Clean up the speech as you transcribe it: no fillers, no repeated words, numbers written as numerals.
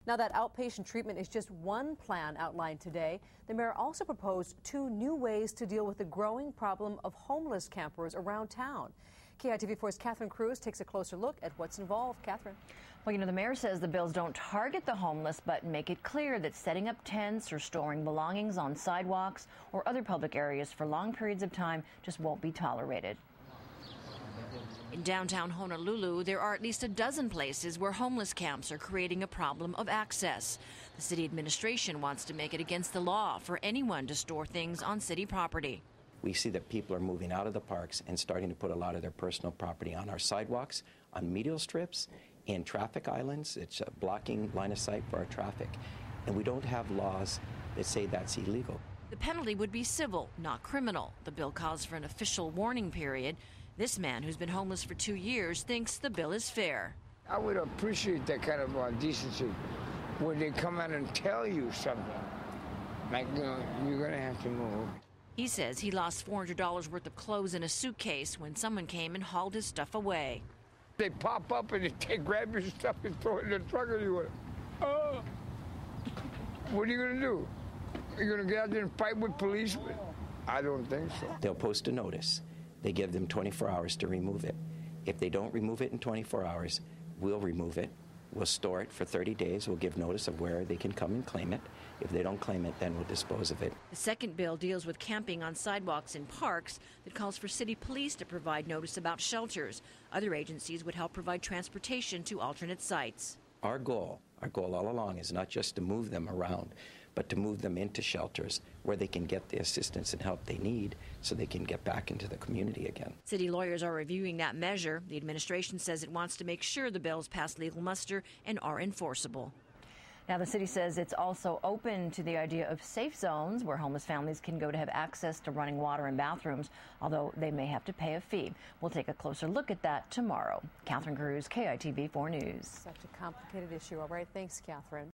Now, that outpatient treatment is just one plan outlined today. The mayor also proposed 2 new ways to deal with the growing problem of homeless campers around town. KITV4's Catherine Cruz takes a closer look at what's involved. Catherine. Well, the mayor says the bills don't target the homeless, but make it clear that setting up tents or storing belongings on sidewalks or other public areas for long periods of time just won't be tolerated. In downtown Honolulu, there are at least a dozen places where homeless camps are creating a problem of access. The city administration wants to make it against the law for anyone to store things on city property. We see that people are moving out of the parks and starting to put a lot of their personal property on our sidewalks, on medial strips, in traffic islands. It's blocking line of sight for our traffic. And we don't have laws that say that's illegal. The penalty would be civil, not criminal. The bill calls for an official warning period. This man, who's been homeless for 2 years, thinks the bill is fair. I would appreciate that kind of decency where they come out and tell you something. Like, you're going to have to move. He says he lost $400 worth of clothes in a suitcase when someone came and hauled his stuff away. They pop up and they grab your stuff and throw it in the truck and you go, what are you going to do? You're going to get out there and fight with policemen? I don't think so. They'll post a notice. They give them 24 hours to remove it. If they don't remove it in 24 hours, we'll remove it. We'll store it for 30 days. We'll give notice of where they can come and claim it. If they don't claim it, then we'll dispose of it. The second bill deals with camping on sidewalks in parks that calls for city police to provide notice about shelters. Other agencies would help provide transportation to alternate sites. Our goal all along is not just to move them around, but to move them into shelters where they can get the assistance and help they need so they can get back into the community again. City lawyers are reviewing that measure. The administration says it wants to make sure the bills pass legal muster and are enforceable. Now, the city says it's also open to the idea of safe zones where homeless families can go to have access to running water and bathrooms, although they may have to pay a fee. We'll take a closer look at that tomorrow. Catherine Cruz, KITV4 News. Such a complicated issue. All right, thanks, Catherine.